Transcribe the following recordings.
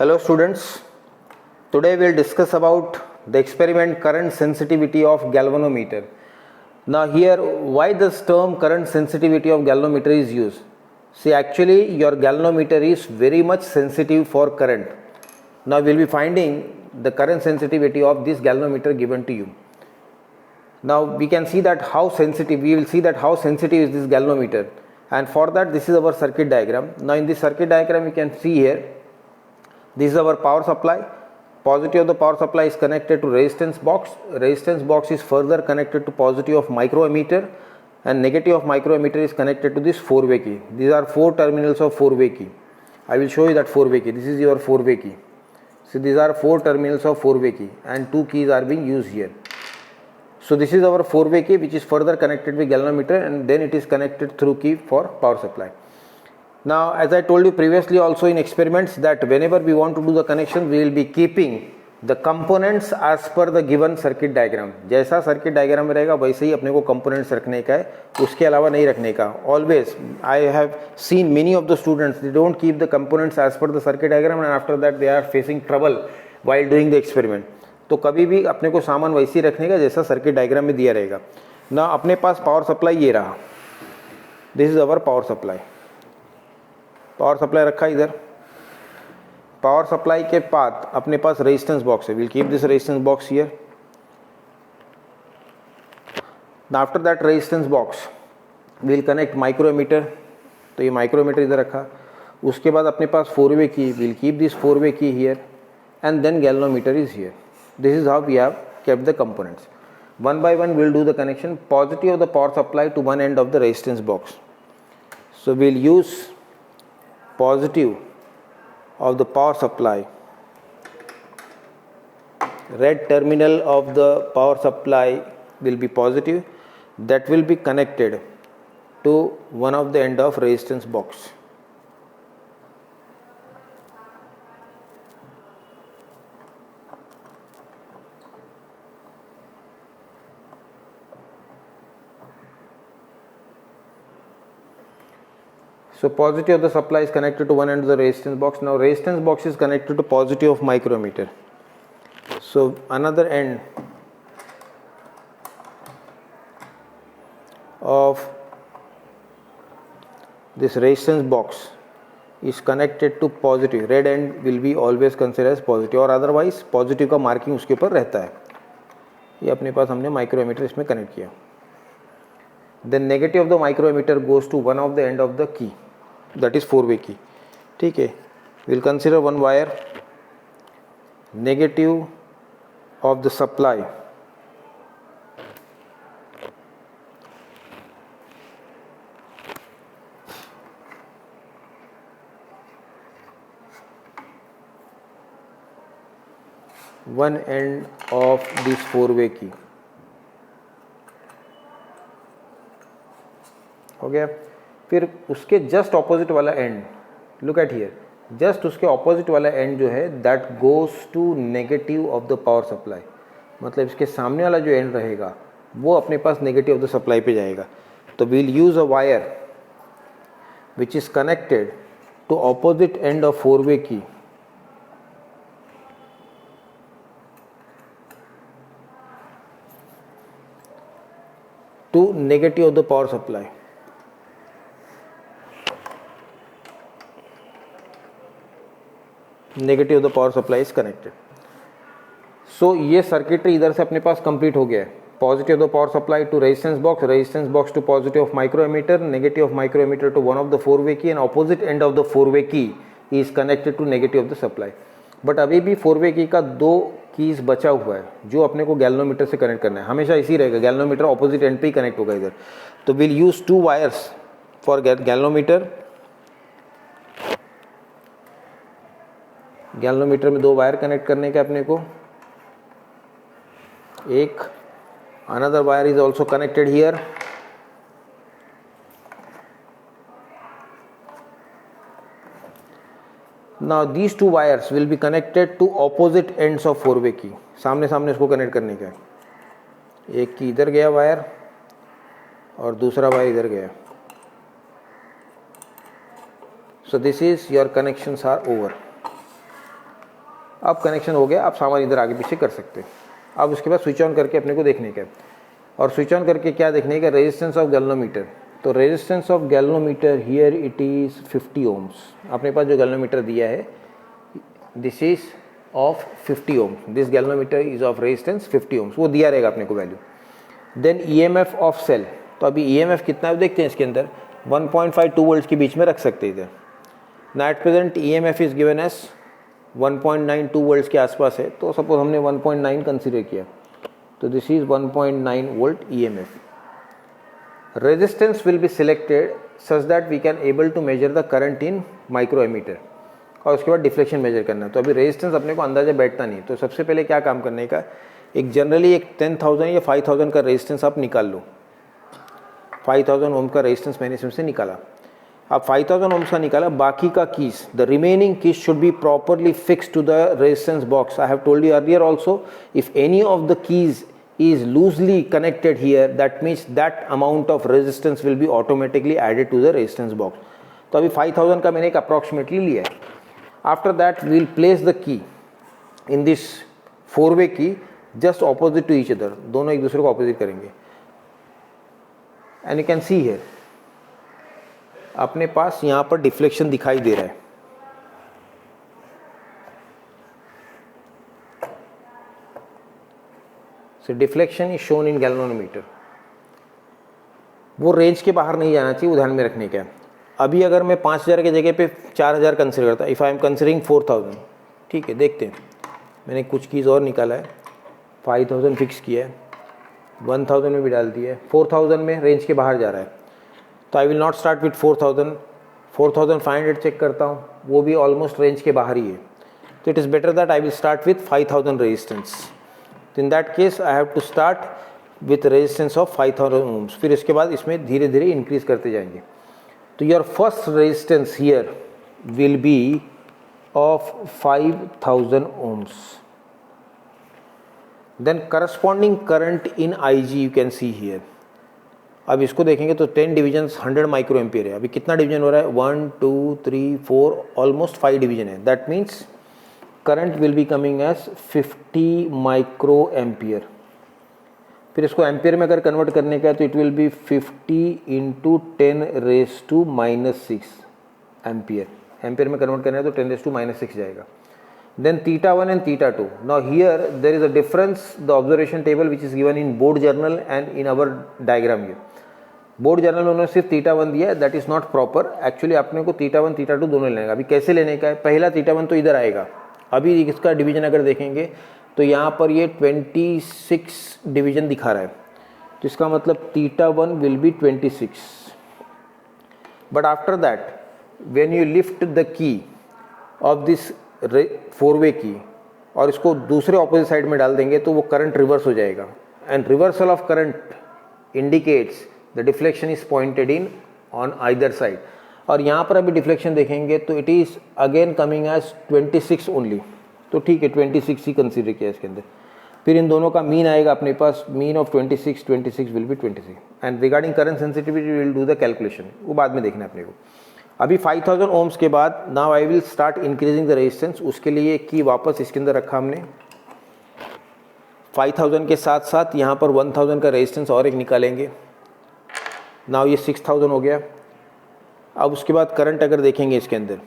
Hello students, today we will discuss about the experiment current sensitivity of galvanometer. Now here, why this term current sensitivity of galvanometer is used? See, actually your galvanometer is very much sensitive for current. Now we will be finding the current sensitivity of this galvanometer given to you. Now we can see that how sensitive, we will see that how sensitive is this galvanometer, and for that this is our circuit diagram. Now in this circuit diagram you can see here, this is our power supply. Positive of the power supply is connected to resistance box. Resistance box is further connected to positive of microammeter, and negative of microammeter is connected to this 4-way key. These are 4 terminals of 4-way key. I will show you that 4-way key. This is your 4-way key. So these are 4 terminals of 4-way key and 2 keys are being used here. So this is our 4-way key which is further connected with galvanometer, and then it is connected through key for power supply. Now, as I told you previously also in experiments, that whenever we want to do the connection, we will be keeping the components as per the given circuit diagram. जैसा circuit diagram में रहेगा वैसे ही अपने को components रखने का है, उसके अलावा नहीं रखने का. Always, I have seen many of the students, they don't keep the components as per the circuit diagram, and after that they are facing trouble while doing the experiment. तो कभी भी अपने को सामान वैसे ही रखने का जैसा सर्किट डायग्राम में दिया रहेगा. ना अपने पास पावर सप्लाई ये रहा, this is our power supply. Power supply रखा इधर. पावर सप्लाई के बाद अपने पास रेजिस्टेंस बॉक्स है. Will keep this resistance box here. After that resistance box will connect micrometer. तो ये माइक्रोमीटर इधर रखा. उसके बाद अपने पास 4-वे की. विल कीप दिस 4-वे key here, and then galvanometer is here. This is how we have kept the components. One by one we will do the connection. Positive of the power supply to one end of the resistance box. So we will use positive of the power supply. Red terminal of the power supply will be positive. That will be connected to one of the end of resistance box. So positive of the supply is connected to one end of the resistance box. Now resistance box is connected to positive of micrometer. So another end of this resistance box is connected to positive. Red end will be always considered as positive, और otherwise positive का marking उसके ऊपर रहता है. ये अपने पास हमने micrometer इसमें कनेक्ट किया. Then negative of the micrometer goes to one of the end of the key, that is 4-way key. ठीक है. We'll consider one wire. Negative of the supply one end of this 4-way key. हो गया. फिर उसके just opposite वाला end, look at here, just उसके opposite वाला end जो है that goes to negative of the power supply. मतलब इसके सामने वाला जो एंड रहेगा वो अपने पास नेगेटिव ऑफ द सप्लाई पे जाएगा. तो we'll use a wire which is connected to opposite end of 4-वे key. To negative of the power supply. Negative the power supply is connected. So ये सर्किटरी इधर से अपने पास कंप्लीट हो गया है. Positive the power supply to resistance box, resistance box to positive of micrometer, negative of micrometer to one of the 4-वे key, and opposite end of the 4-वे key is connected to negative of the supply. But अभी भी 4-वे की का 2 keys बचा हुआ है जो अपने को गैल्वेनोमीटर से कनेक्ट करना है. हमेशा इसी रहेगा, गैल्वेनोमीटर ऑपोजिट एंड पे ही कनेक्ट होगा इधर. तो will use 2 wires for galvanometer. Galvanometer में 2 वायर कनेक्ट करने के अपने को. एक another wire is also connected here. Now these 2 wires will be connected to opposite ends of 4-वे की. सामने सामने इसको कनेक्ट करने का है. एक की इधर गया वायर और दूसरा वायर इधर गया. So this is your connections are over. अब कनेक्शन हो गया, आप सामान इधर आगे पीछे कर सकते हैं। अब उसके बाद स्विच ऑन करके अपने को देखने का है, और स्विच ऑन करके क्या देखने का, रेजिस्टेंस ऑफ गैल्वेनोमीटर। तो resistance of galvanometer here it is 50 ohms. अपने पास जो गैल्वेनोमीटर दिया है this is of 50 ohms, this galvanometer is of resistance 50 ohms, वो दिया रहेगा अपने को value. Then EMF of cell, तो अभी ईएमएफ कितना है देखते हैं इसके अंदर, 1.5 2 वोल्ट के बीच में रख सकते हैं इधर। ना at present EMF is given as 1.9 2 volts के आसपास है, तो सपोज हमने 1.9 कंसीडर किया, तो this is 1.9 volt EMF. Resistance will be selected such that we can able to measure the current in micro ammeter, और उसके बाद डिफ्लेक्शन मेजर करना है। तो अभी रेजिस्टेंस अपने को अंदाजा बैठता नहीं, तो सबसे पहले क्या काम करने का, एक जनरली एक 10,000 या 5,000 का रेजिस्टेंस आप निकाल लो। 5000 ओम का रेजिस्टेंस मैंने इसमें से निकाला। अब 5000 ओम्स का निकाला, बाकी का keys, the remaining keys should be properly fixed to the resistance box. I have told you earlier also, if any of the keys is loosely connected here, that means that amount of resistance will be automatically added to the resistance box. तो अभी 5000 का मैंने एक approximately लिया है। After that we will place the key in this 4-way key just opposite to each other, दोनों एक दूसरे को opposite करेंगे। And you can see here, अपने पास यहाँ पर डिफ्लेक्शन दिखाई दे रहा है। So deflection is shown in galvanometer। वो रेंज के बाहर नहीं जाना चाहिए, वो ध्यान में रखने का है। अभी अगर मैं 5000 की जगह पे 4000 कंसिडर करता, इफ़ आई एम कंसिडरिंग 4000, ठीक है, देखते हैं, मैंने कुछ कीज़ और निकाला है, 5000 फिक्स किया है, 1000 में भी डाल दिया है, 4000 में रेंज के बाहर जा रहा है, तो I will not start with 4000, 4500 check करता हूँ, वो भी ऑलमोस्ट रेंज के बाहर ही है, तो it is better that I will start with 5000 resistance. तो in that case I have to start with resistance of 5000 ohms, फिर इसके बाद इसमें धीरे धीरे इंक्रीज करते जाएंगे। तो your first resistance here will be of 5000 ohms. Then corresponding current in IG you can see here. अब इसको देखेंगे तो 10 डिविजन्स 100 माइक्रो एम्पियर है। अभी कितना डिवीजन हो रहा है, 1 2 3 4 ऑलमोस्ट 5 डिवीजन है। That means current will be coming as 50 micro ampere. फिर इसको एम्पियर में अगर कन्वर्ट करने का है तो it will be 50 into 10⁻⁻6 ampere. Ampere में कन्वर्ट करना है तो 10⁻⁻6 जाएगा। Then θ1 and θ2। Now here there is a difference, the observation table which is given in board journal and in our diagram. Here board journal में उन्होंने सिर्फ θ1 दिया है, that is not proper. Actually अपने को θ1 θ2 दोनों लेने का। अभी कैसे लेने का है, पहला θ1 तो इधर आएगा। अभी इसका डिवीजन अगर देखेंगे तो यहाँ पर ये 26 डिवीजन दिखा रहा है, तो इसका मतलब θ1 will be 26। But after that when you lift the key of this 4-वे की और इसको दूसरे ऑपोजिट साइड में डाल देंगे तो वो करंट रिवर्स हो जाएगा। And reversal of current indicates the deflection is pointed in on either side. और यहाँ पर अभी डिफ्लेक्शन देखेंगे तो it is again coming as 26 only, तो ठीक है 26 ही कंसीडर किया इसके अंदर। फिर इन दोनों का मीन आएगा अपने पास, mean of 26 will be 26। And regarding current sensitivity will do the calculation, वो बाद में देखना है अपने को। अभी 5000 ओम्स के बाद now I will start increasing the resistance. उसके लिए की वापस इसके अंदर रखा हमने, 5000 के साथ साथ यहाँ पर 1000 का रेजिस्टेंस और एक निकालेंगे। नाउ ये 6000 हो गया। अब उसके बाद करंट अगर देखेंगे इसके अंदर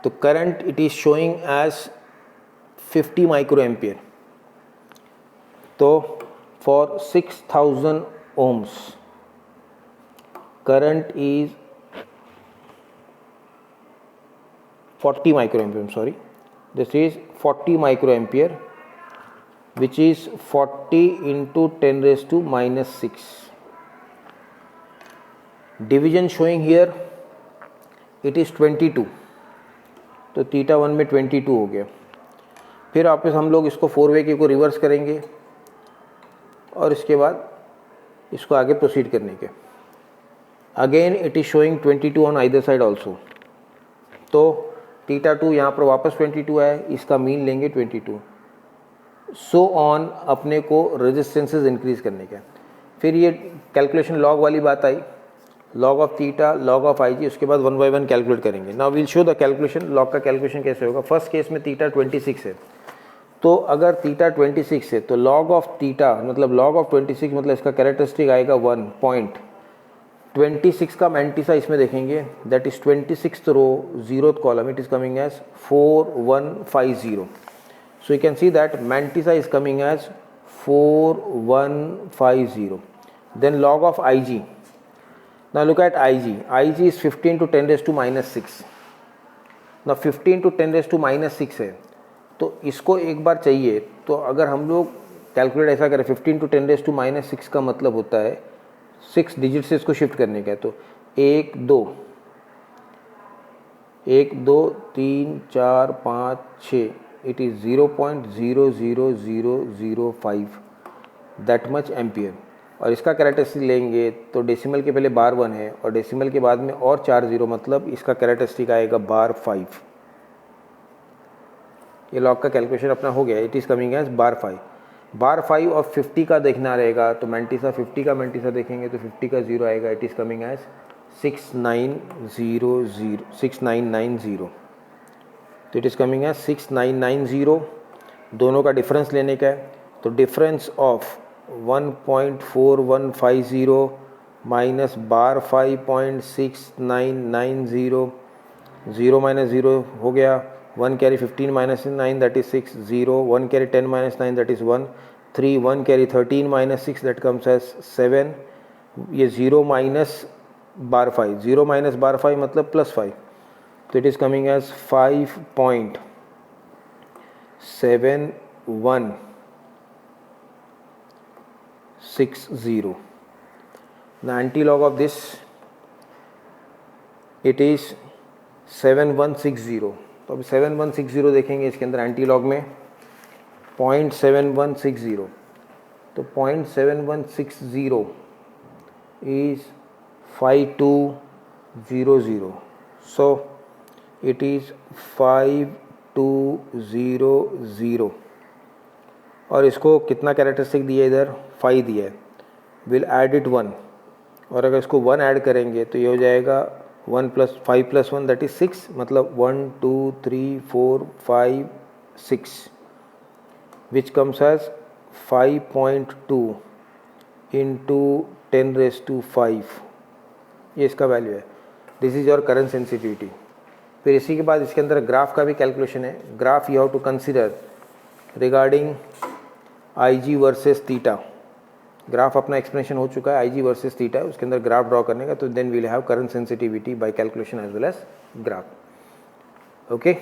तो current it is showing as 50 micro ampere. तो for 6000 ohms current is 40 micro ampere, sorry this is 40 micro ampere which is 40 into 10⁻⁻6। Division showing here it is 22, तो θ1 में 22 हो गया। फिर वापस हम लोग इसको 4-वे की को रिवर्स करेंगे और इसके बाद इसको आगे प्रोसीड करने के। Again it is showing 22 on either side also, तो θ2 यहाँ पर वापस 22 है, इसका मीन लेंगे 22। सो ऑन अपने को रेजिस्टेंसेस इंक्रीज करने का। फिर ये कैलकुलेशन लॉग वाली बात आई, log of theta, log of IG, उसके बाद 1 by 1 कैलकुलेट करेंगे. Now will show the calculation. Log का कैलकुलेशन कैसे होगा. फर्स्ट केस में थीटा 26 है, तो अगर थीटा 26 है तो log of थीटा मतलब log of 26 मतलब इसका कैरेक्टरिस्टिक आएगा 1.26 का मैंटिसा इसमें देखेंगे, that is 26th row 0th column, it is coming as 4150. So you can see that mantissa is coming as 4150. Then log of IG. Now look at IG. IG is 15 to 10 raised to minus 6. Now 15 to 10 raised to minus 6 है, तो इसको एक बार चाहिए. तो अगर हम लोग calculate ऐसा करें 15 to 10 raised to minus 6 का मतलब होता है 6 डिजिट से इसको शिफ्ट करने का है. तो 1 2 3 4 5 6, it is 0.00005 that much ampere. और इसका कैरेक्टरिस्टिक लेंगे तो डेसिमल के पहले बार 1 है और डेसिमल के बाद में और 4 जीरो, मतलब इसका कैरेक्टरिस्टिक आएगा बार 5. ये लॉग का कैलकुलेशन अपना हो गया. इट इज़ कमिंग एज बार 5. बार 5 और 50 का देखना रहेगा, तो मैंटिसा 50 का मैंटिसा देखेंगे तो 50 का जीरो आएगा. It is coming as 6990. तो इट इज़ कमिंग एज 6990. दोनों का डिफरेंस लेने का है, तो difference of 1.4150 minus bar 5.6990, 0 minus 0 हो गया. 1 carry 15 minus 9 that is 6, 0 1 carry 10 minus 9 that is 1, 3 1 carry 13 minus 6 that comes as 7. ये 0 माइनस बार 5, 0 माइनस बार 5 मतलब प्लस 5, तो it is coming as 5.7160. The anti-log of this, it is 7160. तो अब 7160 देखेंगे इसके अंदर एंटी लॉग में 0.7160. तो 0.7160 is 5200. So it is 5200. और इसको कितना कैरेक्टरिस्टिक दिया इधर 5 दिया है. विल ऐड इट 1, और अगर इसको 1 ऐड करेंगे तो ये हो जाएगा 1 + 5 + 1 दैट इज 6, मतलब 1 2 3 4 5 6, which comes as 5.2 into 10 raised to 5. ये इसका वैल्यू है. This is your current sensitivity. फिर इसी के बाद इसके अंदर ग्राफ का भी कैलकुलेशन है. Graph you have to consider regarding IG versus theta. Graph अपना एक्सप्लेनेशन हो चुका है, IG वर्सेस थीटा है, उसके अंदर ग्राफ ड्रॉ करने का. तो then we'll have current sensitivity by calculation as well as graph. Okay.